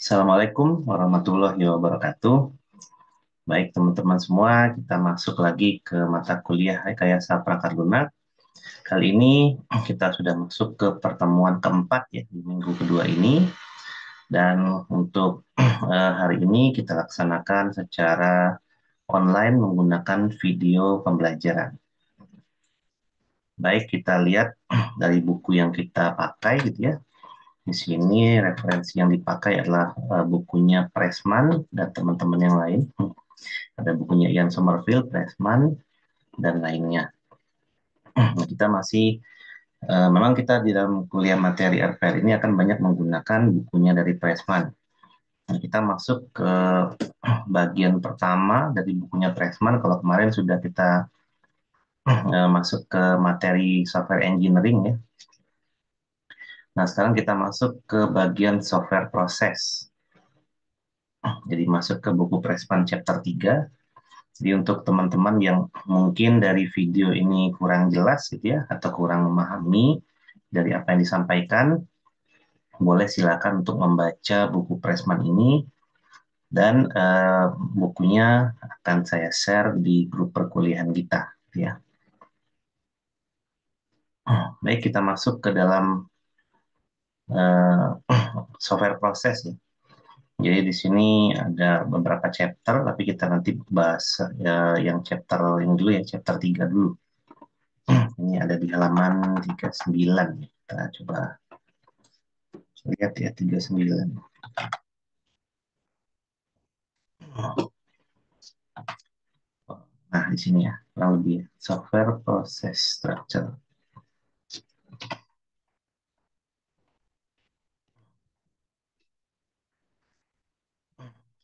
Assalamualaikum warahmatullahi wabarakatuh. Baik teman-teman semua, kita masuk lagi ke mata kuliah Rekayasa Perangkat Lunak. Kali ini kita sudah masuk ke pertemuan keempat ya di minggu kedua ini. Dan untuk hari ini kita laksanakan secara online menggunakan video pembelajaran. Baik, kita lihat dari buku yang kita pakai gitu ya. Di sini referensi yang dipakai adalah bukunya Pressman dan teman-teman yang lain. Ada bukunya Ian Sommerville, Pressman, dan lainnya. Nah, kita masih, memang kita di dalam kuliah materi RPR ini akan banyak menggunakan bukunya dari Pressman. Nah, kita masuk ke bagian pertama dari bukunya Pressman. Kalau kemarin sudah kita masuk ke materi software engineering ya. Nah, sekarang kita masuk ke bagian software proses. Jadi masuk ke buku Pressman chapter 3. Jadi untuk teman-teman yang mungkin dari video ini kurang jelas gitu ya, atau kurang memahami dari apa yang disampaikan, boleh silakan untuk membaca buku Pressman ini dan bukunya akan saya share di grup perkuliahan kita gitu ya. Baik, kita masuk ke dalam uh, software proses ya. Jadi di sini ada beberapa chapter, tapi kita nanti bahas yang chapter yang dulu ya, chapter 3 dulu. Ini ada di halaman 39. Kita coba lihat ya 39. Nah, di sini ya, kurang lebih ya. Software Process Structure.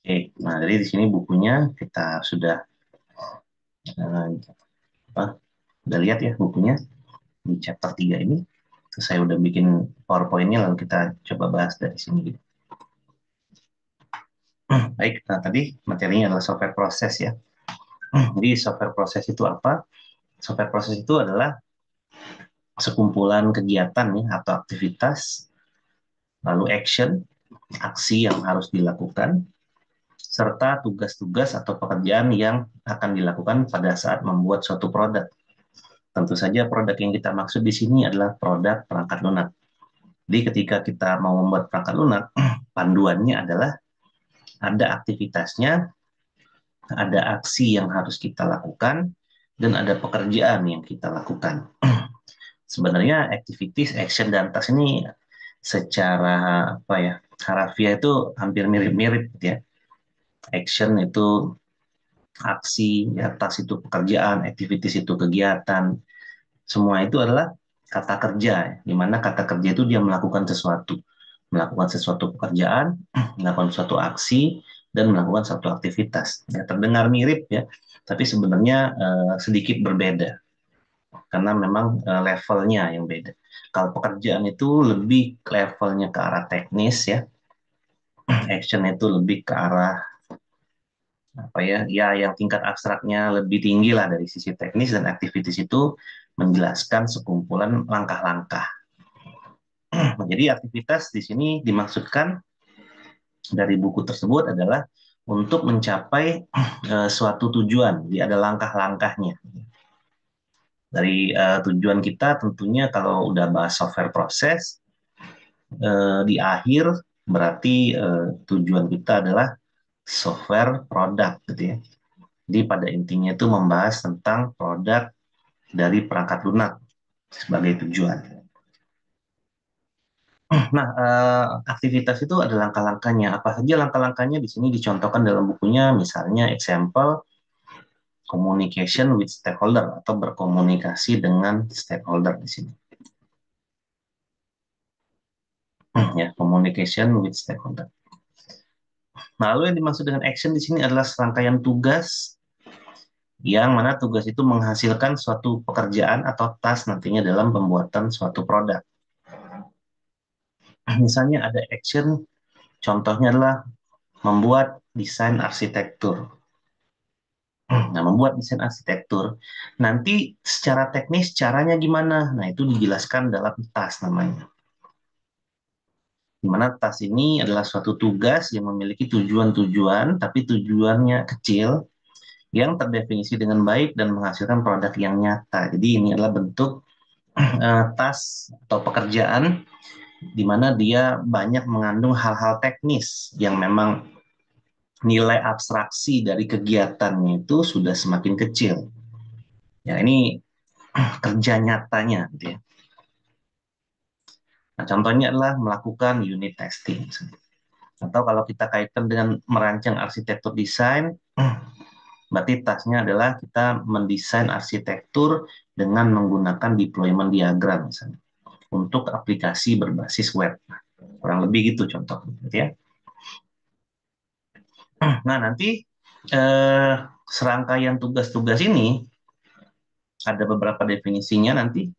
Oke, nah dari di sini bukunya kita sudah eh, apa, udah lihat ya bukunya di chapter 3 ini. Terus saya udah bikin PowerPoint-nya lalu kita coba bahas dari sini gitu. Baik, nah tadi materinya adalah software proses ya. Jadi software proses itu apa? Software proses itu adalah sekumpulan kegiatan ya, atau aktivitas, lalu action, aksi yang harus dilakukan, serta tugas-tugas atau pekerjaan yang akan dilakukan pada saat membuat suatu produk. Tentu saja produk yang kita maksud di sini adalah produk perangkat lunak. Jadi ketika kita mau membuat perangkat lunak, panduannya adalah ada aktivitasnya, ada aksi yang harus kita lakukan, dan ada pekerjaan yang kita lakukan. Sebenarnya activities, action, dan task ini secara apa ya, harafiah itu hampir mirip-mirip gitu ya. Action itu aksi, ya, task itu pekerjaan, activities itu kegiatan. Semua itu adalah kata kerja, di mana kata kerja itu dia melakukan sesuatu pekerjaan, melakukan suatu aksi, dan melakukan suatu aktivitas. Ya, terdengar mirip ya, tapi sebenarnya sedikit berbeda karena memang levelnya yang beda. Kalau pekerjaan itu lebih levelnya ke arah teknis ya, action itu lebih ke arah apa ya, ya yang tingkat abstraknya lebih tinggi lah dari sisi teknis, dan activities itu menjelaskan sekumpulan langkah-langkah. Jadi aktivitas di sini dimaksudkan dari buku tersebut adalah untuk mencapai suatu tujuan. Jadi ada langkah-langkahnya. Dari tujuan kita tentunya kalau udah bahas software proses, di akhir berarti tujuan kita adalah software produk gitu ya. Jadi pada intinya itu membahas tentang produk dari perangkat lunak sebagai tujuan. Nah, aktivitas itu ada langkah-langkahnya. Apa saja langkah-langkahnya di sini dicontohkan dalam bukunya, misalnya example communication with stakeholder atau berkomunikasi dengan stakeholder di sini. Ya, communication with stakeholder. Nah, lalu yang dimaksud dengan action di sini adalah serangkaian tugas yang mana tugas itu menghasilkan suatu pekerjaan atau task nantinya dalam pembuatan suatu produk. Misalnya ada action, contohnya adalah membuat desain arsitektur. Nah, membuat desain arsitektur, nanti secara teknis caranya gimana? Nah, itu dijelaskan dalam task namanya. di mana task ini adalah suatu tugas yang memiliki tujuan-tujuan, tapi tujuannya kecil, yang terdefinisi dengan baik dan menghasilkan produk yang nyata. Jadi ini adalah bentuk task atau pekerjaan di mana dia banyak mengandung hal-hal teknis yang memang nilai abstraksi dari kegiatannya itu sudah semakin kecil. Ya, ini kerja nyatanya, gitu ya. Nah, contohnya adalah melakukan unit testing. Atau kalau kita kaitkan dengan merancang arsitektur desain, berarti tasnya adalah kita mendesain arsitektur dengan menggunakan deployment diagram, misalnya, untuk aplikasi berbasis web. Kurang lebih gitu contoh, gitu ya. Nah, nanti serangkaian tugas-tugas ini ada beberapa definisinya nanti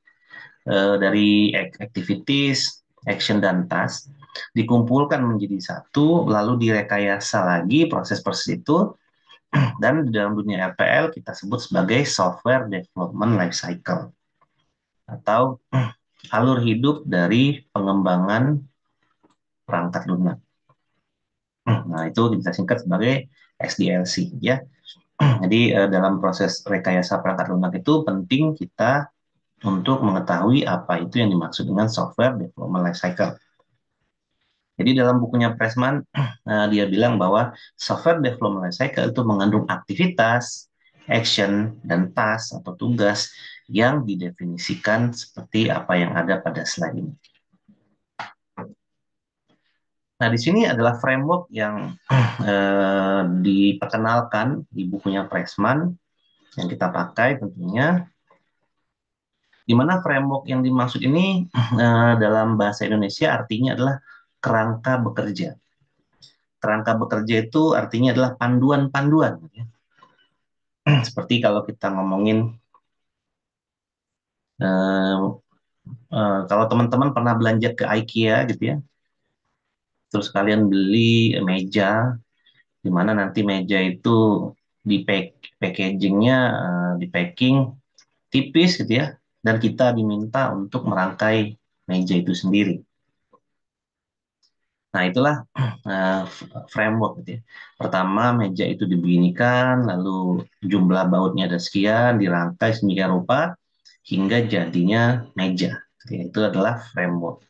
dari activities, action, dan task dikumpulkan menjadi satu, lalu direkayasa lagi proses-proses itu, dan di dalam dunia RPL kita sebut sebagai Software Development Lifecycle atau alur hidup dari pengembangan perangkat lunak. Nah, itu kita singkat sebagai SDLC, ya. Jadi dalam proses rekayasa perangkat lunak itu penting kita untuk mengetahui apa itu yang dimaksud dengan software development lifecycle. Jadi dalam bukunya Pressman, dia bilang bahwa software development lifecycle itu mengandung aktivitas, action, dan task atau tugas yang didefinisikan seperti apa yang ada pada slide ini. Nah, di sini adalah framework yang diperkenalkan di bukunya Pressman yang kita pakai tentunya, di mana framework yang dimaksud ini dalam bahasa Indonesia artinya adalah kerangka bekerja. Kerangka bekerja itu artinya adalah panduan-panduan. Seperti kalau kita ngomongin, kalau teman-teman pernah belanja ke IKEA gitu ya, terus kalian beli meja, di mana nanti meja itu di packagingnya, di packing tipis gitu ya, dan kita diminta untuk merangkai meja itu sendiri. Nah, itulah framework gitu ya. Pertama, meja itu dibeginikan, lalu jumlah bautnya ada sekian, dirangkai sedemikian rupa, hingga jadinya meja. Itu adalah framework.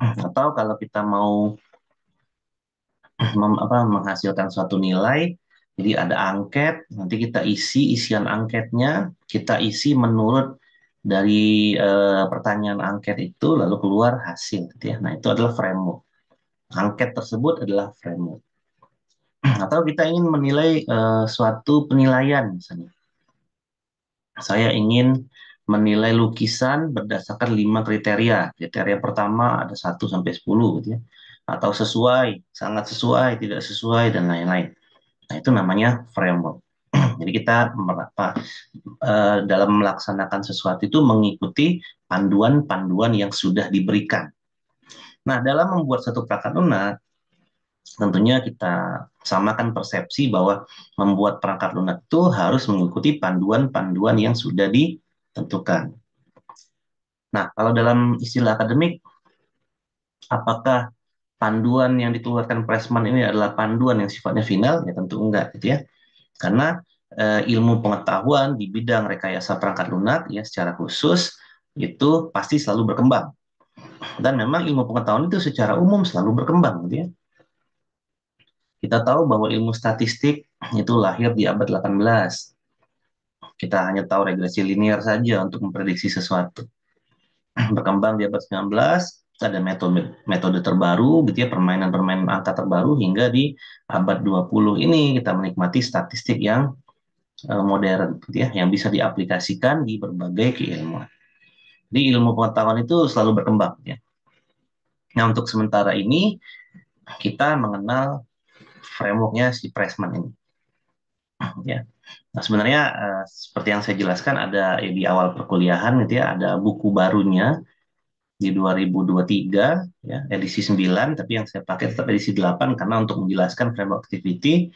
Atau kalau kita mau menghasilkan suatu nilai, jadi ada angket, nanti kita isi isian angketnya, kita isi menurut dari pertanyaan angket itu, lalu keluar hasil. Gitu ya. Nah, itu adalah framework. Angket tersebut adalah framework. Atau kita ingin menilai suatu penilaian, misalnya. Saya ingin menilai lukisan berdasarkan 5 kriteria. Kriteria pertama ada 1 sampai 10 gitu ya. Atau sesuai, sangat sesuai, tidak sesuai, dan lain-lain. Nah, itu namanya framework. Jadi kita dalam melaksanakan sesuatu itu mengikuti panduan-panduan yang sudah diberikan. Nah, dalam membuat satu perangkat lunak, tentunya kita samakan persepsi bahwa membuat perangkat lunak itu harus mengikuti panduan-panduan yang sudah ditentukan. Nah, kalau dalam istilah akademik, apakah panduan yang dikeluarkan Pressman ini adalah panduan yang sifatnya final? Ya tentu enggak, gitu ya. Karena ilmu pengetahuan di bidang rekayasa perangkat lunak ya secara khusus itu pasti selalu berkembang. Dan memang ilmu pengetahuan itu secara umum selalu berkembang, gitu ya. Kita tahu bahwa ilmu statistik itu lahir di abad 18. Kita hanya tahu regresi linear saja untuk memprediksi sesuatu. Berkembang di abad 19, ada metode terbaru gitu ya, permainan-permainan angka terbaru, hingga di abad 20 ini kita menikmati statistik yang modern gitu ya, yang bisa diaplikasikan di berbagai keilmuan. Jadi ilmu pengetahuan itu selalu berkembang ya. Nah, untuk sementara ini kita mengenal frameworknya si Pressman ini. Ya. Nah, sebenarnya seperti yang saya jelaskan ada di awal perkuliahan gitu ya, ada buku barunya di 2023 ya, edisi 9, tapi yang saya pakai tetap edisi 8 karena untuk menjelaskan framework activity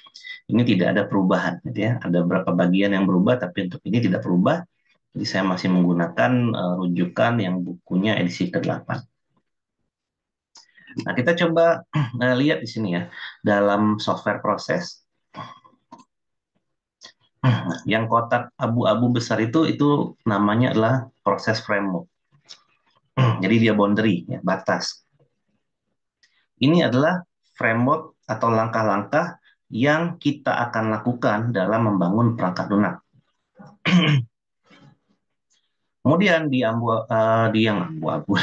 ini tidak ada perubahan gitu ya. Ada beberapa bagian yang berubah tapi untuk ini tidak berubah. Jadi saya masih menggunakan rujukan yang bukunya edisi ke-8. Nah, kita coba lihat di sini ya, dalam software proses, yang kotak abu-abu besar itu namanya adalah proses framework. Jadi dia boundary, ya, batas. Ini adalah framework atau langkah-langkah yang kita akan lakukan dalam membangun perangkat lunak. Kemudian di yang abu-abu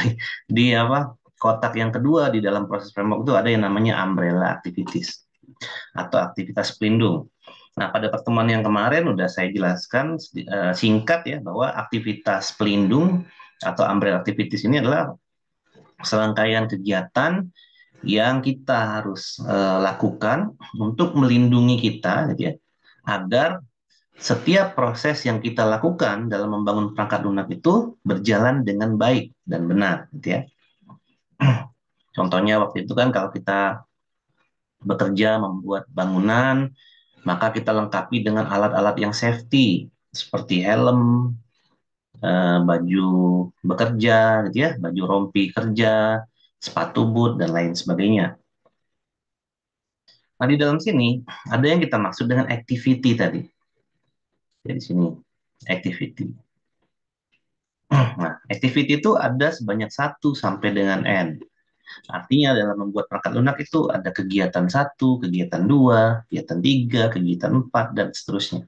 di apa kotak yang kedua di dalam proses framework itu ada yang namanya umbrella activities atau aktivitas pelindung. Nah, pada pertemuan yang kemarin udah saya jelaskan singkat ya bahwa aktivitas pelindung atau umbrella activities ini adalah serangkaian kegiatan yang kita harus lakukan untuk melindungi kita gitu ya, agar setiap proses yang kita lakukan dalam membangun perangkat lunak itu berjalan dengan baik dan benar gitu ya. Contohnya waktu itu kan kalau kita bekerja membuat bangunan, maka kita lengkapi dengan alat-alat yang safety seperti helm, baju bekerja gitu ya, baju rompi kerja, sepatu boot dan lain sebagainya. Nah, di dalam sini ada yang kita maksud dengan activity tadi. Jadi sini activity. Nah, activity itu ada sebanyak 1 sampai dengan N. Artinya dalam membuat perangkat lunak itu ada kegiatan 1, kegiatan 2, kegiatan 3, kegiatan 4, dan seterusnya.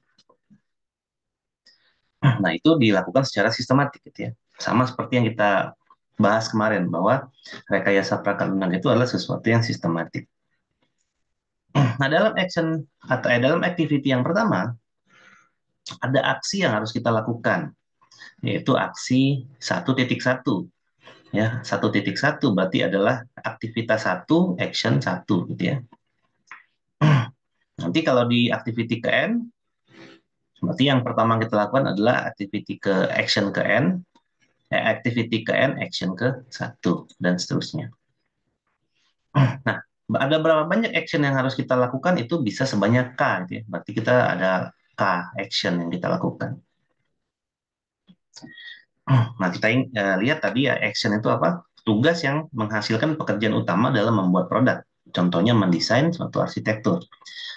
Nah, itu dilakukan secara sistematik gitu ya. Sama seperti yang kita bahas kemarin bahwa rekayasa perangkat lunak itu adalah sesuatu yang sistematik. Nah, dalam action atau dalam activity yang pertama ada aksi yang harus kita lakukan, yaitu aksi 1.1. Ya, 1.1 berarti adalah aktivitas 1, action 1 gitu ya. Nanti kalau di activity ke N, berarti yang pertama kita lakukan adalah activity ke action ke N, activity ke N, action ke 1, dan seterusnya. Nah, ada berapa banyak action yang harus kita lakukan itu bisa sebanyak K gitu ya. Berarti kita ada K action yang kita lakukan. Nah, kita lihat tadi ya action itu apa? Tugas yang menghasilkan pekerjaan utama dalam membuat produk. Contohnya mendesain suatu arsitektur.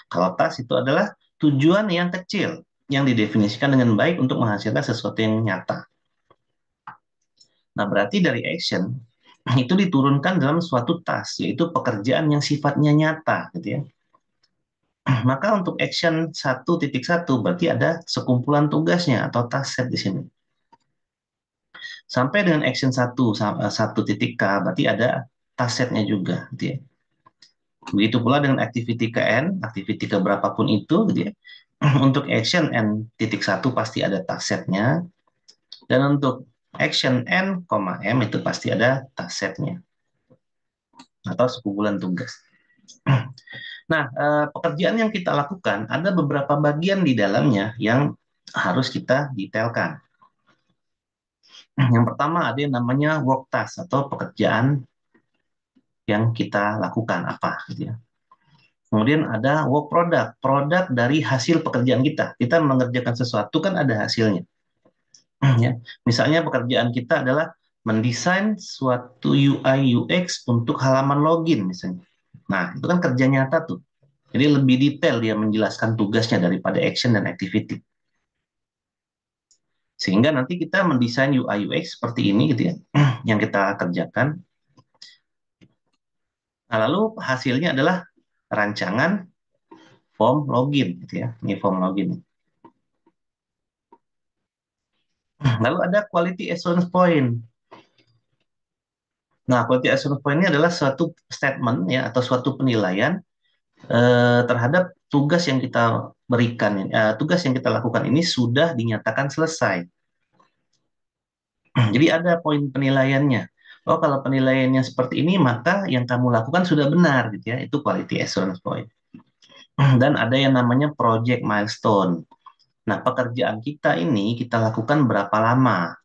Kalau task itu adalah tujuan yang kecil yang didefinisikan dengan baik untuk menghasilkan sesuatu yang nyata. Nah, berarti dari action itu diturunkan dalam suatu task, yaitu pekerjaan yang sifatnya nyata, gitu ya. Maka untuk action 1.1 berarti ada sekumpulan tugasnya atau task set di sini. Sampai dengan action 1.K berarti ada task setnya juga, gitu ya. Begitu pula dengan activity ke N, activity ke berapapun itu, gitu ya. Untuk action N.1 pasti ada task setnya, dan untuk action N,M itu pasti ada task setnya atau sekumpulan tugas. Nah, pekerjaan yang kita lakukan ada beberapa bagian di dalamnya yang harus kita detailkan. Yang pertama ada yang namanya work task atau pekerjaan yang kita lakukan apa, gitu ya. Kemudian ada work product, produk dari hasil pekerjaan kita. Kita mengerjakan sesuatu kan ada hasilnya. Ya, misalnya pekerjaan kita adalah mendesain suatu UI UX untuk halaman login misalnya. Nah, itu kan kerja nyata tuh. Jadi lebih detail dia menjelaskan tugasnya daripada action dan activity. Sehingga nanti kita mendesain UI UX seperti ini gitu ya, yang kita kerjakan. Nah, lalu hasilnya adalah rancangan form login gitu ya. Ini form login. Lalu ada quality assurance point. Nah, quality assurance point ini adalah suatu statement ya atau suatu penilaian terhadap tugas yang kita berikan, tugas yang kita lakukan ini sudah dinyatakan selesai. Jadi ada poin penilaiannya. Oh, kalau penilaiannya seperti ini, maka yang kamu lakukan sudah benar, gitu ya. Itu quality assurance point. Dan ada yang namanya project milestone. Nah, pekerjaan kita ini kita lakukan berapa lama?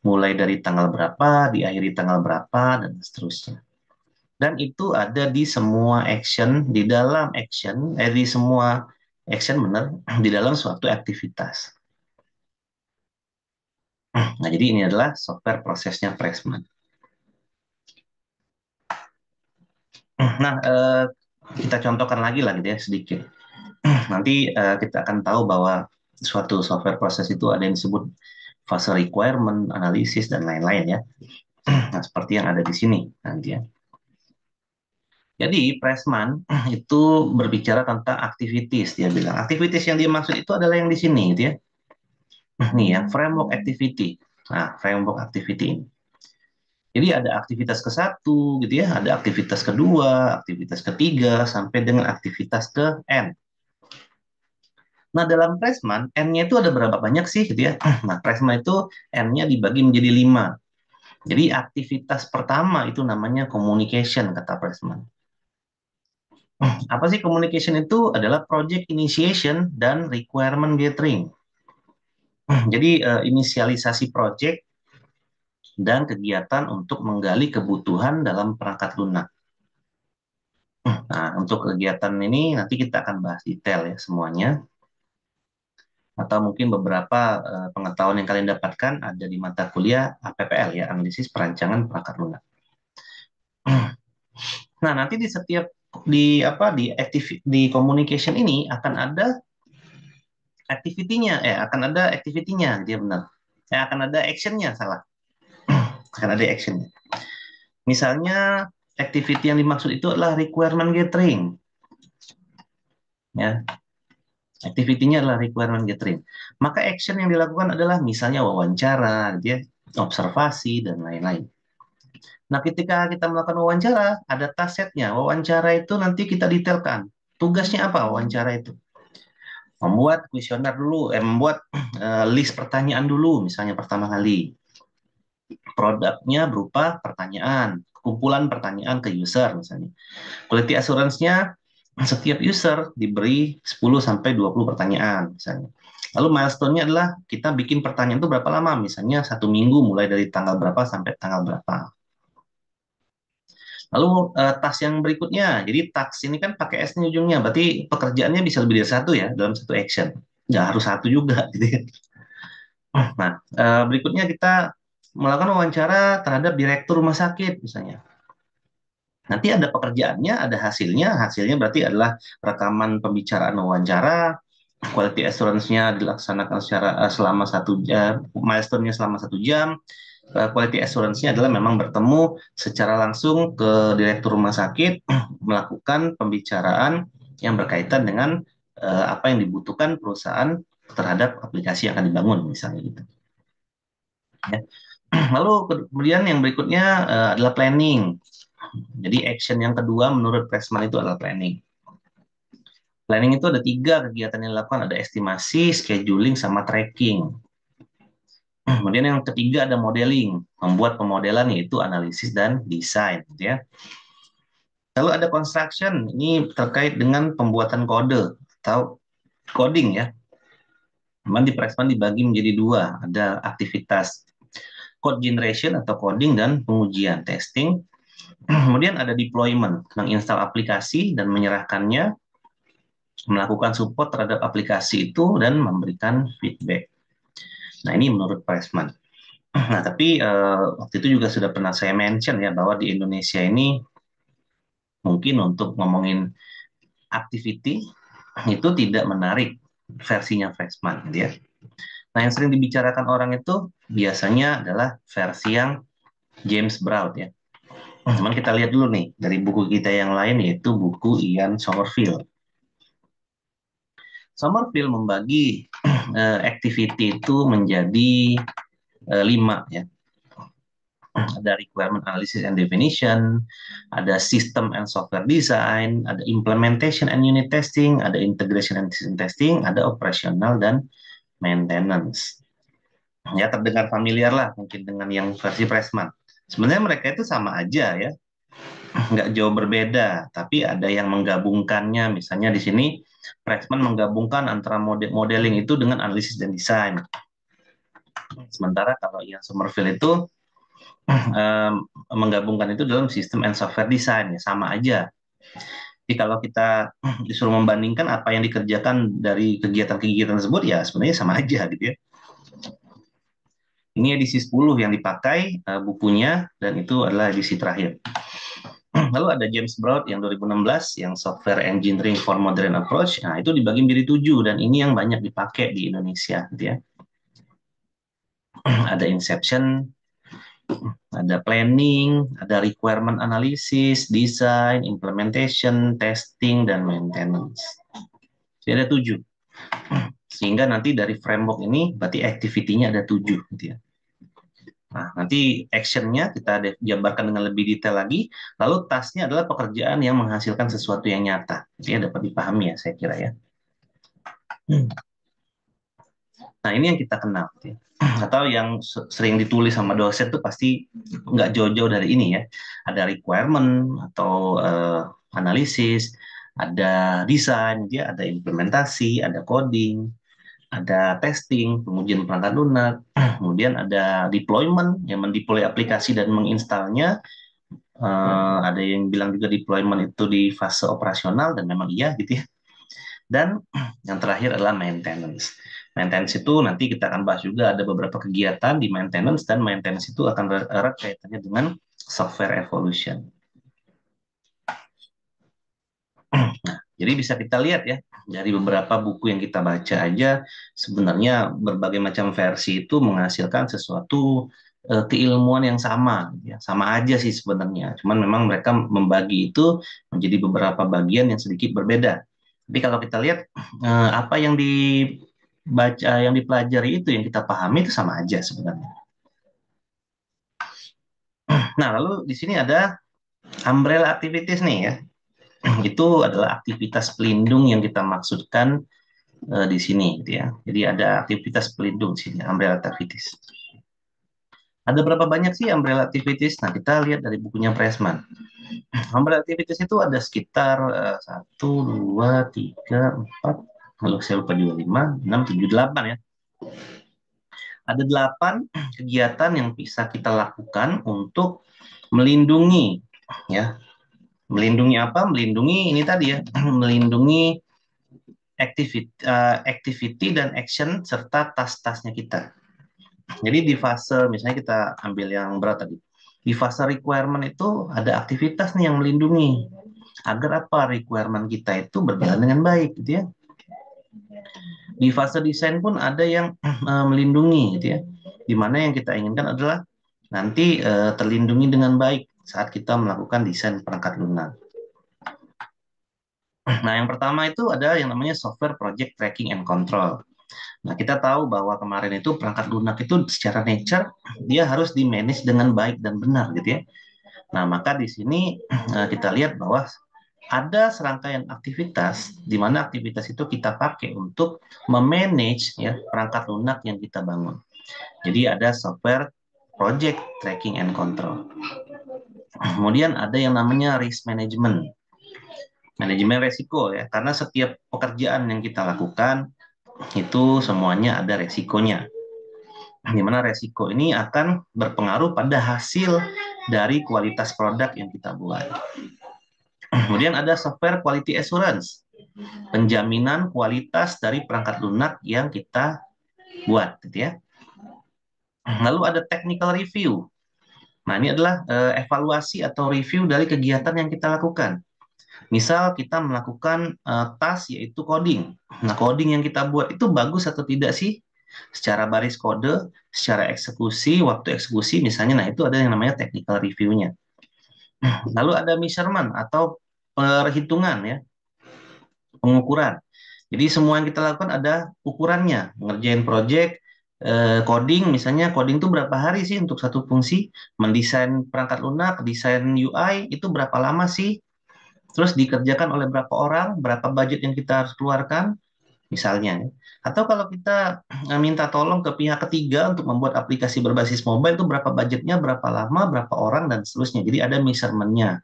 Mulai dari tanggal berapa, diakhiri tanggal berapa, dan seterusnya. Dan itu ada di semua action, di dalam action, di semua action benar, di dalam suatu aktivitas. Nah, jadi ini adalah software prosesnya Pressman. Nah, kita contohkan lagi lah gitu ya sedikit. Nanti kita akan tahu bahwa suatu software proses itu ada yang disebut fase requirement, analisis, dan lain-lain ya. Nah, seperti yang ada di sini nanti ya. Jadi, Pressman itu berbicara tentang activities, dia bilang. Activities yang dia maksud itu adalah yang di sini, gitu ya. Nih ya, framework activity. Nah, framework activity ini. Jadi ada aktivitas ke satu, gitu ya, ada aktivitas kedua, aktivitas ketiga, sampai dengan aktivitas ke N. Nah, dalam Pressman, N-nya itu ada berapa banyak sih, gitu ya? Nah, Pressman itu N-nya dibagi menjadi 5. Jadi aktivitas pertama itu namanya communication, kata Pressman. Apa sih communication itu? Adalah project initiation dan requirement gathering. Jadi inisialisasi project dan kegiatan untuk menggali kebutuhan dalam perangkat lunak. Nah, untuk kegiatan ini nanti kita akan bahas detail ya semuanya. Atau mungkin beberapa pengetahuan yang kalian dapatkan ada di mata kuliah APPL ya, analisis perancangan perangkat lunak. Nah, nanti di setiap di communication ini akan ada activity-nya, akan ada activity-nya, dia benar. Akan ada action-nya, salah. Akan ada action-nya. Misalnya, activity yang dimaksud itu adalah requirement gathering. Ya, activity-nya adalah requirement gathering. Maka action yang dilakukan adalah misalnya wawancara, dia observasi, dan lain-lain. Nah, ketika kita melakukan wawancara, ada task set-nya. Wawancara itu nanti kita detailkan. Tugasnya apa wawancara itu? Membuat kuesioner dulu, membuat list pertanyaan dulu, misalnya pertama kali. Produknya berupa pertanyaan, kumpulan pertanyaan ke user misalnya. Quality assurance-nya setiap user diberi 10-20 pertanyaan misalnya. Lalu milestone-nya adalah kita bikin pertanyaan itu berapa lama, misalnya 1 minggu mulai dari tanggal berapa sampai tanggal berapa. Lalu task yang berikutnya, jadi task ini kan pakai S nih ujungnya, berarti pekerjaannya bisa lebih dari satu ya dalam satu action. Nggak harus satu juga gitu ya. Nah, berikutnya kita melakukan wawancara terhadap direktur rumah sakit misalnya. Nanti ada pekerjaannya, ada hasilnya. Hasilnya berarti adalah rekaman pembicaraan wawancara, quality assurance-nya dilaksanakan secara selama 1 jam, milestone-nya selama 1 jam. Quality assurance-nya adalah memang bertemu secara langsung ke direktur rumah sakit, melakukan pembicaraan yang berkaitan dengan apa yang dibutuhkan perusahaan terhadap aplikasi yang akan dibangun, misalnya gitu. Ya. Lalu kemudian yang berikutnya adalah planning. Jadi action yang kedua menurut Pressman itu adalah planning. Planning itu ada 3 kegiatan yang dilakukan, ada estimasi, scheduling, sama tracking. Kemudian yang ketiga ada modeling, membuat pemodelan yaitu analisis dan desain. Ya. Lalu ada construction, ini terkait dengan pembuatan kode atau coding ya. Memang di Pressman dibagi menjadi 2, ada aktivitas code generation atau coding dan pengujian testing. Kemudian ada deployment, menginstal aplikasi dan menyerahkannya, melakukan support terhadap aplikasi itu, dan memberikan feedback. Nah, ini menurut Pressman. Nah, tapi waktu itu juga sudah pernah saya mention ya, bahwa di Indonesia ini mungkin untuk ngomongin activity itu tidak menarik versinya Pressman, gitu ya. Nah, yang sering dibicarakan orang itu biasanya adalah versi yang James Brown ya. Cuman kita lihat dulu nih dari buku kita yang lain, yaitu buku Ian Sommerville. Sommerville membagi activity itu menjadi 5 ya. Ada requirement analysis and definition, ada system and software design, ada implementation and unit testing, ada integration and system testing, ada operational dan maintenance. Ya, terdengar familiar lah mungkin dengan yang versi Pressman. Sebenarnya mereka itu sama aja ya, nggak jauh berbeda, tapi ada yang menggabungkannya. Misalnya di sini Pressman menggabungkan antara modeling itu dengan analisis dan desain. Sementara kalau yang Somerville itu menggabungkan itu dalam sistem and software design, ya sama aja. Jadi kalau kita disuruh membandingkan apa yang dikerjakan dari kegiatan-kegiatan tersebut, ya sebenarnya sama aja gitu ya. Ini edisi 10 yang dipakai bukunya, dan itu adalah edisi terakhir. Lalu ada James Broad yang 2016, yang Software Engineering for Modern Approach. Nah, itu dibagi menjadi 7, dan ini yang banyak dipakai di Indonesia, gitu ya. Ada Inception, ada planning, ada requirement analysis, design, implementation, testing, dan maintenance. Jadi ada 7. Sehingga nanti dari framework ini berarti activity-nya ada 7, gitu ya. Nah, nanti action-nya kita jabarkan dengan lebih detail lagi. Lalu task-nya adalah pekerjaan yang menghasilkan sesuatu yang nyata. Jadi dapat dipahami ya, saya kira ya. Nah, ini yang kita kenal, gitu ya. Atau yang sering ditulis sama dosen tuh pasti nggak jauh-jauh dari ini ya. Ada requirement atau analisis, ada desain, dia ada implementasi, ada coding, ada testing, pengujian perangkat lunak, kemudian ada deployment, yang mendeploy aplikasi dan menginstalnya. Ada yang bilang juga deployment itu di fase operasional, dan memang iya gitu ya. Dan yang terakhir adalah maintenance. Maintenance itu nanti kita akan bahas juga, ada beberapa kegiatan di maintenance, dan maintenance itu akan erat kaitannya dengan software evolution. Nah, jadi bisa kita lihat ya, dari beberapa buku yang kita baca aja, sebenarnya berbagai macam versi itu menghasilkan sesuatu keilmuan yang sama, ya. Sama aja sih sebenarnya. Cuman memang mereka membagi itu menjadi beberapa bagian yang sedikit berbeda. Tapi kalau kita lihat apa yang dibaca, yang dipelajari itu, yang kita pahami itu sama aja sebenarnya. Nah, lalu di sini ada umbrella activities nih ya. Itu adalah aktivitas pelindung yang kita maksudkan di sini, gitu ya. Jadi ada aktivitas pelindung di sini, umbrella activities. Ada berapa banyak sih umbrella activities? Nah, kita lihat dari bukunya Pressman. Umbrella activities itu ada sekitar 1, 2, 3, 4, kalau saya lupa juga 5, 6, 7, 8 ya. Ada 8 kegiatan yang bisa kita lakukan untuk melindungi, ya. Melindungi apa? Melindungi ini tadi ya, melindungi activity dan action serta tas-tasnya kita. Jadi di fase, misalnya kita ambil yang berat tadi, di fase requirement itu ada aktivitas nih yang melindungi agar apa, requirement kita itu berjalan dengan baik, gitu ya. Di fase desain pun ada yang melindungi, gitu ya. Dimana yang kita inginkan adalah nanti terlindungi dengan baik saat kita melakukan desain perangkat lunak. Nah, yang pertama itu ada yang namanya software project tracking and control. Nah, kita tahu bahwa kemarin itu perangkat lunak itu secara nature dia harus di-manage dengan baik dan benar, gitu ya. Nah, maka di sini kita lihat bahwa ada serangkaian aktivitas di mana aktivitas itu kita pakai untuk memanage ya perangkat lunak yang kita bangun. Jadi ada software project tracking and control. Kemudian ada yang namanya risk management. Manajemen resiko ya, karena setiap pekerjaan yang kita lakukan itu semuanya ada resikonya. Di mana resiko ini akan berpengaruh pada hasil dari kualitas produk yang kita buat. Kemudian ada software quality assurance, penjaminan kualitas dari perangkat lunak yang kita buat, gitu ya. Lalu ada technical review. Nah, ini adalah evaluasi atau review dari kegiatan yang kita lakukan. Misal kita melakukan task yaitu coding. Nah, coding yang kita buat itu bagus atau tidak sih? Secara baris kode, secara eksekusi, waktu eksekusi misalnya, nah itu ada yang namanya technical review-nya. Lalu ada measurement atau perhitungan ya, pengukuran. Jadi semua yang kita lakukan ada ukurannya. Ngerjain project, coding, misalnya coding itu berapa hari sih untuk satu fungsi? Mendesain perangkat lunak, desain UI, itu berapa lama sih? Terus dikerjakan oleh berapa orang, berapa budget yang kita harus keluarkan, misalnya. Atau kalau kita minta tolong ke pihak ketiga untuk membuat aplikasi berbasis mobile, itu berapa budgetnya, berapa lama, berapa orang, dan seterusnya. Jadi ada measurement-nya.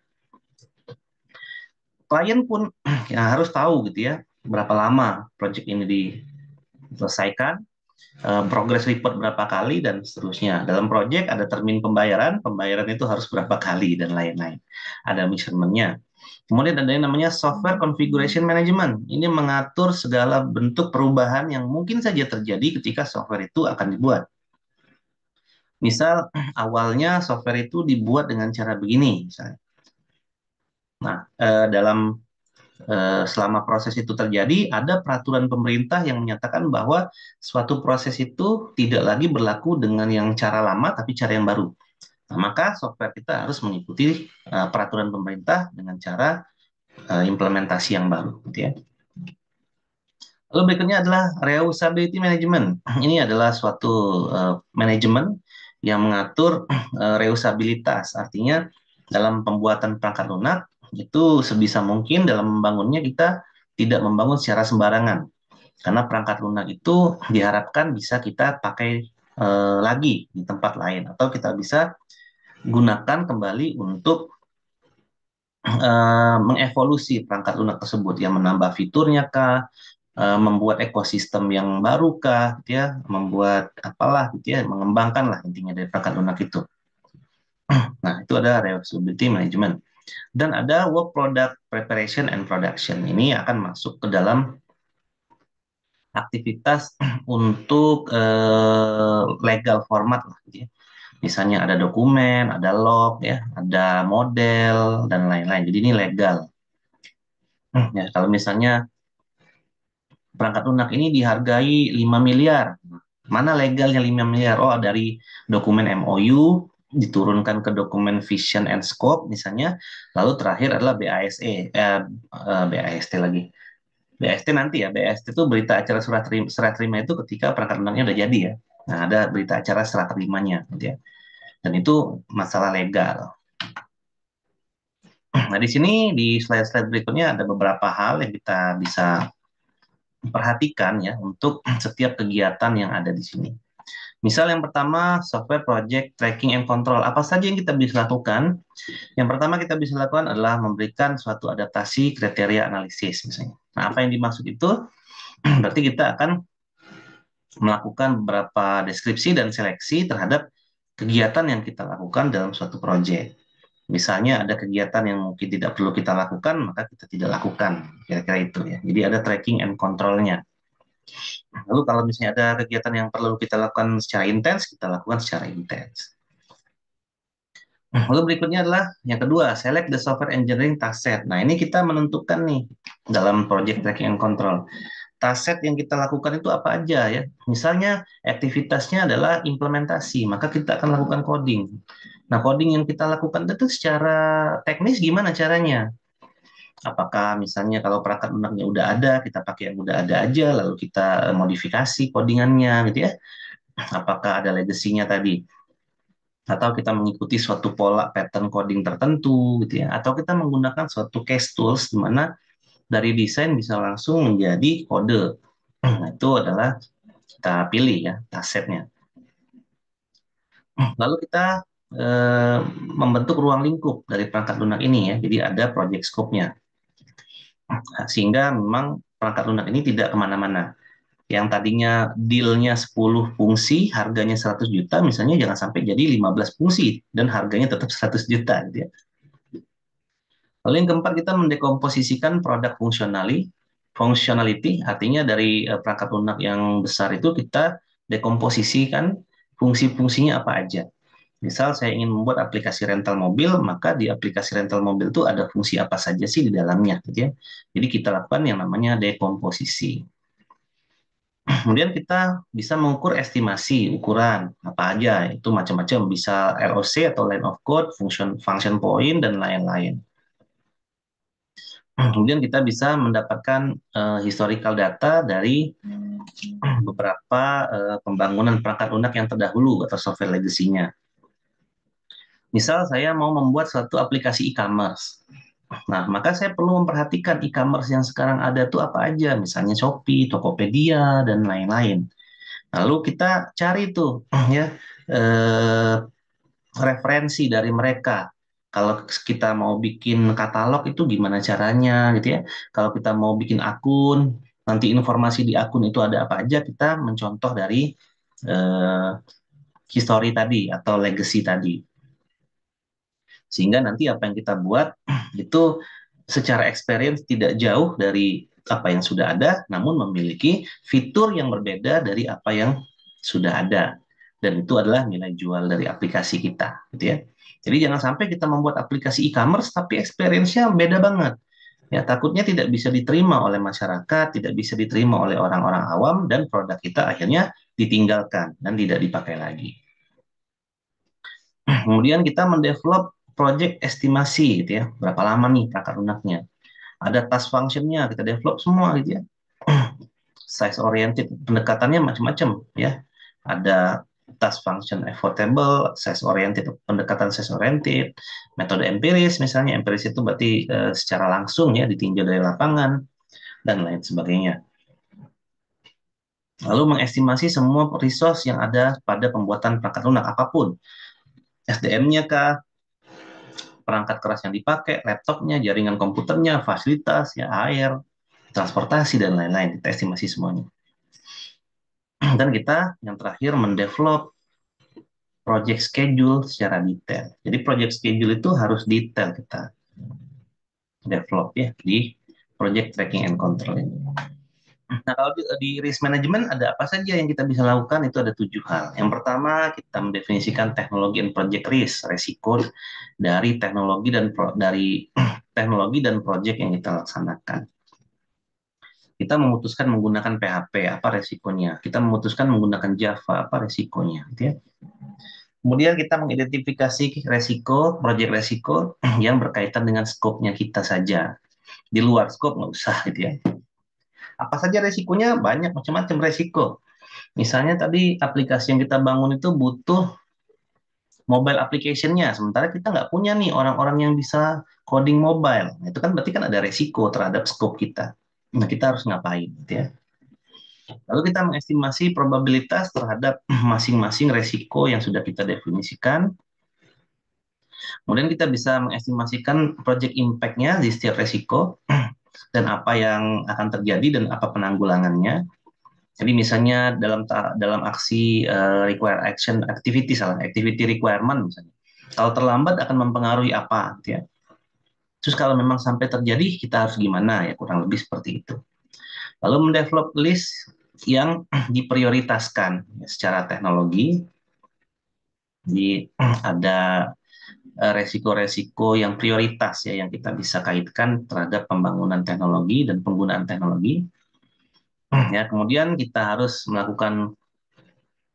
Klien pun ya harus tahu gitu ya, berapa lama project ini diselesaikan, progress report berapa kali, dan seterusnya. Dalam project ada termin pembayaran, pembayaran itu harus berapa kali, dan lain-lain. Ada measurement-nya. Kemudian ada yang namanya software configuration management. Ini mengatur segala bentuk perubahan yang mungkin saja terjadi ketika software itu akan dibuat. Misal awalnya software itu dibuat dengan cara begini, misalnya. Nah, selama proses itu terjadi, ada peraturan pemerintah yang menyatakan bahwa suatu proses itu tidak lagi berlaku dengan yang cara lama, tapi cara yang baru. Nah, maka software kita harus mengikuti peraturan pemerintah dengan cara implementasi yang baru, gitu ya. Lalu berikutnya adalah reusability management. Ini adalah suatu manajemen yang mengatur reusabilitas. Artinya dalam pembuatan perangkat lunak itu sebisa mungkin dalam membangunnya kita tidak membangun secara sembarangan. Karena perangkat lunak itu diharapkan bisa kita pakai lagi di tempat lain atau kita bisa gunakan kembali untuk mengevolusi perangkat lunak tersebut, yang menambah fiturnya kah, membuat ekosistem yang baru kah, gitu ya, membuat apalah, gitu ya, mengembangkan lah intinya dari perangkat lunak itu. Nah, itu ada reusability management. Dan ada work product preparation and production. Ini akan masuk ke dalam aktivitas untuk legal format lah, gitu ya. Misalnya ada dokumen, ada log, ya, ada model dan lain-lain. Jadi ini legal. Ya, kalau misalnya perangkat lunak ini dihargai 5 miliar. Mana legalnya 5 miliar? Oh, dari dokumen MOU diturunkan ke dokumen Vision and Scope misalnya, lalu terakhir adalah BASE, BAST lagi. BAST nanti ya, BAST itu berita acara serah terima itu ketika perangkat lunaknya udah jadi ya. Nah, ada berita acara serah terimanya, gitu ya. Dan itu masalah legal. Nah, di sini di slide-slide berikutnya ada beberapa hal yang kita bisa perhatikan ya untuk setiap kegiatan yang ada di sini. Misal yang pertama, software project tracking and control. Apa saja yang kita bisa lakukan? Yang pertama kita bisa lakukan adalah memberikan suatu adaptasi kriteria analisis misalnya. Nah, apa yang dimaksud itu? Berarti kita akan melakukan beberapa deskripsi dan seleksi terhadap kegiatan yang kita lakukan dalam suatu proyek. Misalnya ada kegiatan yang mungkin tidak perlu kita lakukan, maka kita tidak lakukan. Kira-kira itu ya. Jadi ada tracking and control-nya. Lalu kalau misalnya ada kegiatan yang perlu kita lakukan secara intens, kita lakukan secara intens. Lalu berikutnya adalah yang kedua, select the software engineering task set. Nah, ini kita menentukan nih dalam project tracking and control. Task set yang kita lakukan itu apa aja ya. Misalnya aktivitasnya adalah implementasi, maka kita akan lakukan coding. Nah, coding yang kita lakukan itu secara teknis gimana caranya? Apakah misalnya kalau perangkat lunaknya udah ada, kita pakai yang udah ada aja, lalu kita modifikasi codingannya gitu ya. Apakah ada legacy-nya tadi? Atau kita mengikuti suatu pola pattern coding tertentu gitu ya, atau kita menggunakan suatu case tools di mana dari desain bisa langsung menjadi kode. Nah, itu adalah kita pilih ya asetnya. Lalu kita membentuk ruang lingkup dari perangkat lunak ini ya, jadi ada project scope-nya. Sehingga memang perangkat lunak ini tidak kemana-mana. Yang tadinya deal-nya 10 fungsi, harganya 100 juta, misalnya jangan sampai jadi 15 fungsi, dan harganya tetap 100 juta. Gitu ya. Lalu yang keempat, kita mendekomposisikan produk functionality, artinya dari perangkat lunak yang besar itu kita dekomposisikan fungsi-fungsinya apa aja. Misal saya ingin membuat aplikasi rental mobil, maka di aplikasi rental mobil itu ada fungsi apa saja sih di dalamnya, gitu ya. Jadi kita lakukan yang namanya dekomposisi. Kemudian kita bisa mengukur estimasi, ukuran apa aja, itu macam-macam, bisa LOC atau line of code, function point, dan lain-lain. Kemudian kita bisa mendapatkan historical data dari beberapa pembangunan perangkat lunak yang terdahulu atau software legacy-nya. Misal saya mau membuat suatu aplikasi e-commerce. Nah, maka saya perlu memperhatikan e-commerce yang sekarang ada itu apa aja, misalnya Shopee, Tokopedia, dan lain-lain. Lalu kita cari tuh ya referensi dari mereka. Kalau kita mau bikin katalog itu gimana caranya gitu ya. Kalau kita mau bikin akun, nanti informasi di akun itu ada apa aja, kita mencontoh dari eh, history tadi atau legacy tadi. Sehingga nanti apa yang kita buat itu secara experience tidak jauh dari apa yang sudah ada, namun memiliki fitur yang berbeda dari apa yang sudah ada. dan itu adalah nilai jual dari aplikasi kita, gitu ya. Jadi jangan sampai kita membuat aplikasi e-commerce tapi experience-nya beda banget. Ya, takutnya tidak bisa diterima oleh masyarakat, tidak bisa diterima oleh orang-orang awam, dan produk kita akhirnya ditinggalkan dan tidak dipakai lagi. Kemudian kita mendevelop project estimasi, gitu ya. Berapa lama nih perangkat lunaknya? Ada task function-nya, kita develop semua, gitu ya. Size oriented, pendekatannya macam-macam, ya. Ada task function affordable, size oriented, pendekatan size oriented, metode empiris misalnya, empiris itu berarti secara langsung ya ditinjau dari lapangan dan lain sebagainya. Lalu mengestimasi semua resource yang ada pada pembuatan perangkat lunak apapun. SDM-nya kah, perangkat keras yang dipakai, laptopnya, jaringan komputernya, fasilitas, ya air, transportasi, dan lain-lain. Kita estimasi semuanya. Dan kita yang terakhir mendevelop project schedule secara detail. Jadi project schedule itu harus detail kita develop ya di project tracking and control ini. Nah, kalau di risk management ada apa saja yang kita bisa lakukan? Itu ada 7 hal. Yang pertama, kita mendefinisikan teknologi and project risk, resiko dari teknologi dan teknologi dan project yang kita laksanakan. Kita memutuskan menggunakan PHP, apa resikonya? Kita memutuskan menggunakan Java, apa resikonya? Gitu ya. Kemudian kita mengidentifikasi resiko, project resiko yang berkaitan dengan skopnya kita saja. Di luar skop nggak usah gitu ya. Apa saja resikonya? Banyak macam-macam resiko. Misalnya tadi aplikasi yang kita bangun itu butuh mobile application-nya, sementara kita nggak punya nih orang-orang yang bisa coding mobile. Itu kan berarti kan ada resiko terhadap scope kita. Nah, kita harus ngapain gitu ya. Lalu kita mengestimasi probabilitas terhadap masing-masing resiko yang sudah kita definisikan. Kemudian kita bisa mengestimasikan project impact-nya di setiap resiko dan apa yang akan terjadi dan apa penanggulangannya. Jadi misalnya dalam aksi require action activity activity requirement misalnya. Kalau terlambat akan mempengaruhi apa gitu ya. Terus kalau memang sampai terjadi kita harus gimana ya, kurang lebih seperti itu. Lalu mendevelop list yang diprioritaskan ya, secara teknologi. Jadi ada resiko-resiko yang prioritas ya yang kita bisa kaitkan terhadap pembangunan teknologi dan penggunaan teknologi. Ya, kemudian kita harus melakukan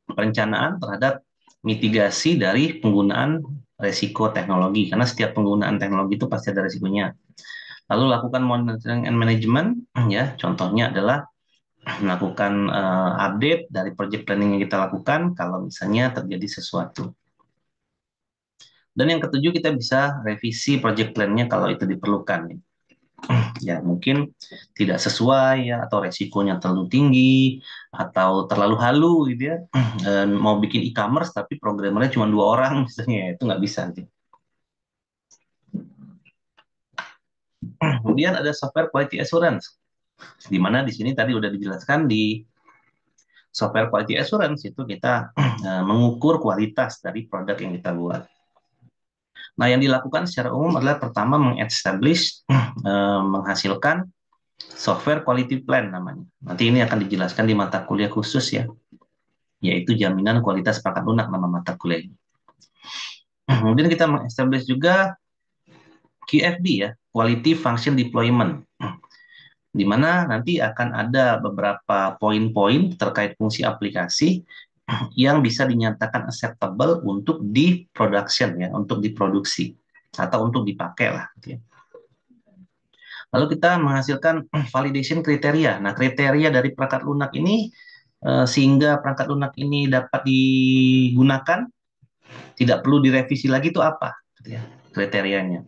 perencanaan terhadap mitigasi dari penggunaan resiko teknologi karena setiap penggunaan teknologi itu pasti ada resikonya. Lalu lakukan monitoring and management ya, contohnya adalah melakukan update dari project planning yang kita lakukan kalau misalnya terjadi sesuatu. Dan yang ketujuh, kita bisa revisi project plan-nya kalau itu diperlukan. Ya, mungkin tidak sesuai ya, atau resikonya terlalu tinggi, atau terlalu halu gitu ya. Dan mau bikin e-commerce tapi programmernya cuma 2 orang misalnya, itu nggak bisa. Gitu. Kemudian ada software quality assurance, di mana di sini tadi udah dijelaskan di software quality assurance itu kita mengukur kualitas dari produk yang kita buat. Nah, yang dilakukan secara umum adalah pertama mengestablish, menghasilkan software quality plan namanya. Nanti ini akan dijelaskan di mata kuliah khusus ya, yaitu jaminan kualitas perangkat lunak nama mata kuliah ini. Kemudian kita mengestablish juga QFD ya, Quality Function Deployment, di mana nanti akan ada beberapa poin-poin terkait fungsi aplikasi yang bisa dinyatakan acceptable untuk di production ya, untuk diproduksi atau untuk dipakai lah. Gitu ya. Lalu kita menghasilkan validation kriteria. Nah, kriteria dari perangkat lunak ini sehingga perangkat lunak ini dapat digunakan, tidak perlu direvisi lagi itu apa? Gitu ya, kriterianya.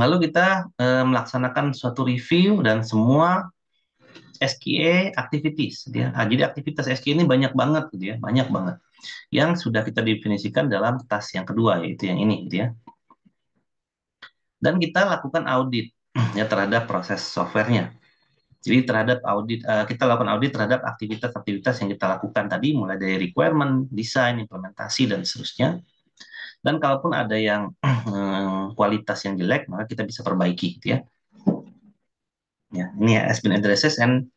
Lalu kita melaksanakan suatu review dan semua SQA activities. Gitu ya. Nah, jadi aktivitas SQA ini banyak banget, gitu ya, banyak banget. Yang sudah kita definisikan dalam task yang kedua, yaitu yang ini, gitu ya. Dan kita lakukan audit ya terhadap proses softwarenya. Jadi terhadap audit, kita lakukan audit terhadap aktivitas-aktivitas yang kita lakukan tadi, mulai dari requirement, desain, implementasi, dan seterusnya. Dan kalaupun ada yang kualitas yang jelek, maka kita bisa perbaiki, gitu ya. Ya, ini ya, has been addressed and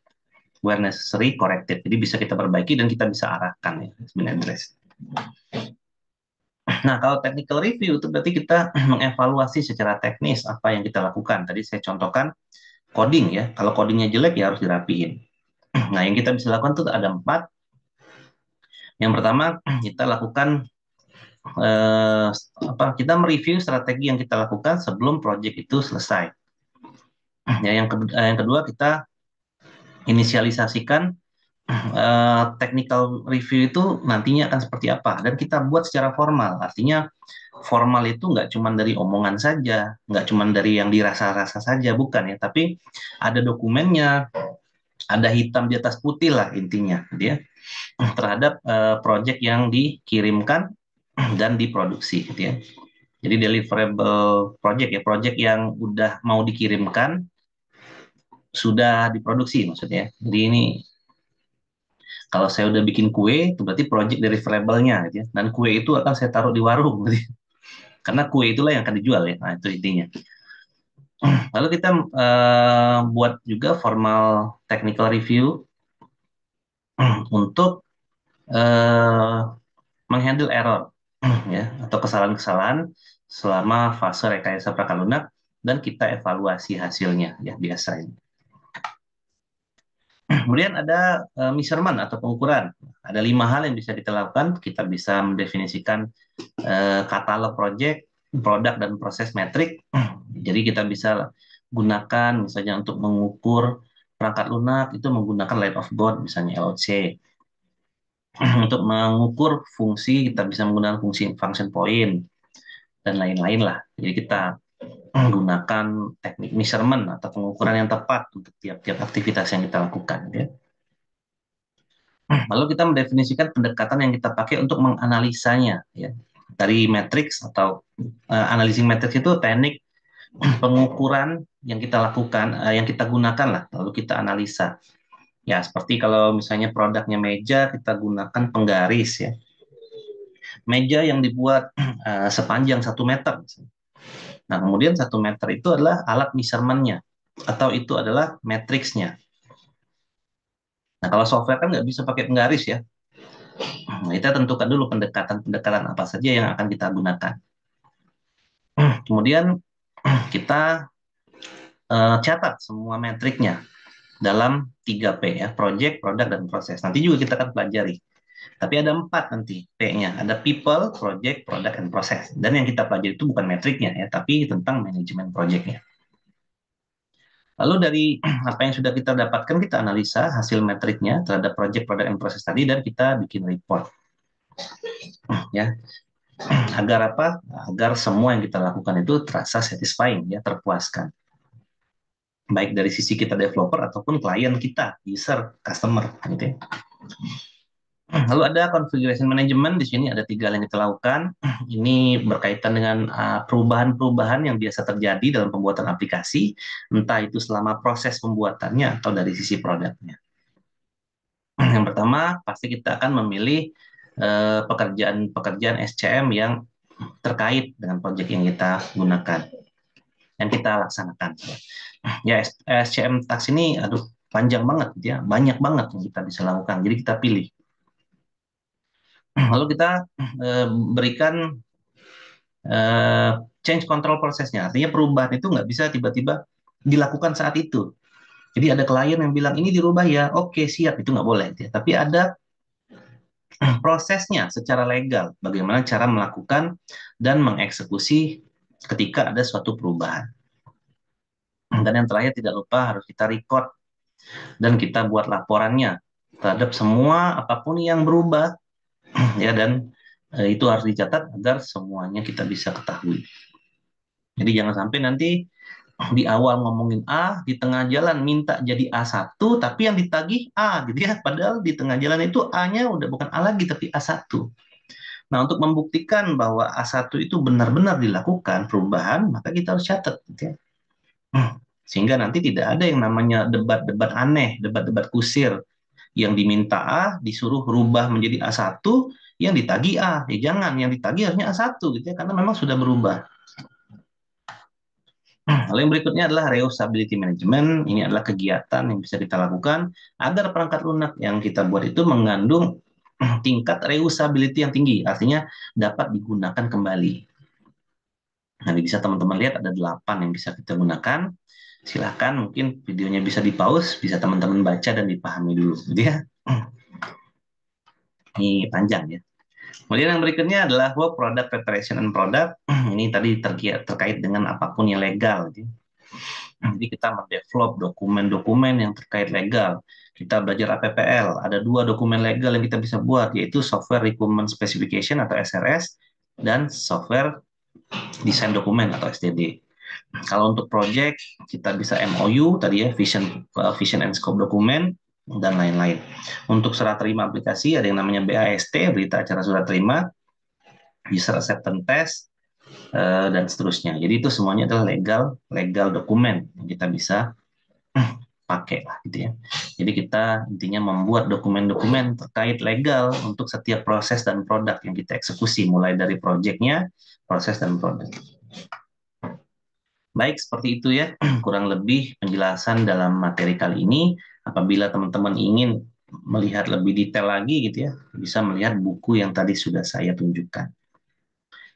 where necessary corrected. Jadi bisa kita perbaiki dan kita bisa arahkan ya has been addressed. Nah, kalau technical review itu berarti kita mengevaluasi secara teknis apa yang kita lakukan. Tadi saya contohkan coding ya. Kalau codingnya jelek ya harus dirapiin. Nah, yang kita bisa lakukan itu ada 4. Yang pertama, kita lakukan kita mereview strategi yang kita lakukan sebelum project itu selesai. Ya, yang kedua kita inisialisasikan technical review itu nantinya akan seperti apa dan kita buat secara formal. Artinya formal itu nggak cuma dari omongan saja, nggak cuma dari yang dirasa-rasa saja, bukan ya, tapi ada dokumennya, ada hitam di atas putih lah intinya, dia terhadap project yang dikirimkan dan diproduksi, gitu ya. Jadi deliverable project ya, project yang udah mau dikirimkan sudah diproduksi maksudnya. Jadi ini kalau saya udah bikin kue, itu berarti project deliverable-nya, gitu ya. Dan kue itu akan saya taruh di warung, gitu ya. Karena kue itulah yang akan dijual ya. Nah itu intinya. Lalu kita buat juga formal technical review untuk menghandle error ya atau kesalahan-kesalahan selama fase rekayasa prakarlunak dan kita evaluasi hasilnya ya biasanya. Kemudian ada measurement atau pengukuran. Ada 5 hal yang bisa kita lakukan. Kita bisa mendefinisikan katalog project, produk dan proses metrik. Jadi kita bisa gunakan misalnya untuk mengukur perangkat lunak itu menggunakan line of code misalnya LOC. Untuk mengukur fungsi kita bisa menggunakan fungsi function point dan lain-lain lah. Jadi kita menggunakan teknik measurement atau pengukuran yang tepat untuk tiap-tiap aktivitas yang kita lakukan. Ya. Lalu kita mendefinisikan pendekatan yang kita pakai untuk menganalisanya. Ya. Dari matrix atau analyzing matrix itu teknik pengukuran yang kita lakukan, yang kita gunakan lah, lalu kita analisa. Ya, seperti kalau misalnya produknya meja, kita gunakan penggaris ya. Meja yang dibuat sepanjang 1 meter. Nah, kemudian 1 meter itu adalah alat measurement-nya, atau itu adalah matriksnya. Nah, kalau software kan nggak bisa pakai penggaris ya. Nah, kita tentukan dulu pendekatan-pendekatan apa saja yang akan kita gunakan. Kemudian kita catat semua metriknya dalam 3P ya, project, product, dan proses. Nanti juga kita akan pelajari. Tapi ada 4 nanti P-nya. Ada people, project, product, and process. Dan yang kita pelajari itu bukan metriknya ya, tapi tentang manajemen projectnya. Lalu dari apa yang sudah kita dapatkan, kita analisa hasil metriknya terhadap project, product, and proses tadi, dan kita bikin report. Ya, agar apa? Agar semua yang kita lakukan itu terasa satisfying, ya, terpuaskan. Baik dari sisi kita developer ataupun klien kita, user, customer, gitu ya. Lalu ada configuration management, di sini ada 3 hal yang kita lakukan. Ini berkaitan dengan perubahan-perubahan yang biasa terjadi dalam pembuatan aplikasi, entah itu selama proses pembuatannya atau dari sisi produknya. Yang pertama, pasti kita akan memilih pekerjaan-pekerjaan SCM yang terkait dengan proyek yang kita gunakan, yang kita laksanakan. Ya, SCM task ini, aduh, panjang banget, ya, banyak banget yang kita bisa lakukan. Jadi kita pilih. Lalu kita berikan change control prosesnya. Artinya perubahan itu nggak bisa tiba-tiba dilakukan saat itu. Jadi ada klien yang bilang ini dirubah ya, oke siap, itu nggak boleh. Ya. Tapi ada prosesnya secara legal, bagaimana cara melakukan dan mengeksekusi ketika ada suatu perubahan. Dan yang terakhir tidak lupa harus kita record dan kita buat laporannya terhadap semua apapun yang berubah ya, dan itu harus dicatat agar semuanya kita bisa ketahui. Jadi jangan sampai nanti di awal ngomongin A, di tengah jalan minta jadi A1, tapi yang ditagih A, gitu ya. Padahal di tengah jalan itu A-nya udah bukan A lagi, tapi A1. Nah, untuk membuktikan bahwa A1 itu benar-benar dilakukan perubahan, maka kita harus catat, gitu ya. Sehingga nanti tidak ada yang namanya debat-debat aneh, debat-debat kusir, yang diminta A, disuruh rubah menjadi A1, yang ditagih A. Jangan, yang ditagih harusnya A1, gitu ya, karena memang sudah berubah. Lalu yang berikutnya adalah reusability management. Ini adalah kegiatan yang bisa kita lakukan agar perangkat lunak yang kita buat itu mengandung tingkat reusability yang tinggi, artinya dapat digunakan kembali. Nanti bisa teman-teman lihat ada 8 yang bisa kita gunakan. Silahkan mungkin videonya bisa di-pause, bisa teman-teman baca dan dipahami dulu. Jadi ya, ini panjang ya. Kemudian yang berikutnya adalah product preparation and product. Ini tadi terkait dengan apapun yang legal. Jadi kita mendevelop dokumen-dokumen yang terkait legal. Kita belajar APPL, ada 2 dokumen legal yang kita bisa buat, yaitu Software Requirement Specification atau SRS, dan Software Design Dokumen atau SDD. Kalau untuk project, kita bisa MOU, tadi ya, Vision and Scope Dokumen, dan lain-lain. Untuk serah terima aplikasi, ada yang namanya BAST, Berita Acara Surat Terima, User Acceptance Test, dan seterusnya. Jadi itu semuanya adalah legal dokumen yang kita bisa pakai lah gitu ya. Jadi kita intinya membuat dokumen-dokumen terkait legal untuk setiap proses dan produk yang kita eksekusi, mulai dari projectnya, proses dan produk. Baik, seperti itu ya, kurang lebih penjelasan dalam materi kali ini. Apabila teman-teman ingin melihat lebih detail lagi gitu ya, bisa melihat buku yang tadi sudah saya tunjukkan.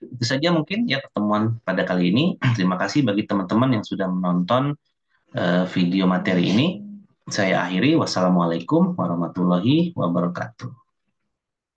Itu saja mungkin ya pertemuan pada kali ini. Terima kasih bagi teman-teman yang sudah menonton video materi ini. Saya akhiri. Wassalamualaikum warahmatullahi wabarakatuh.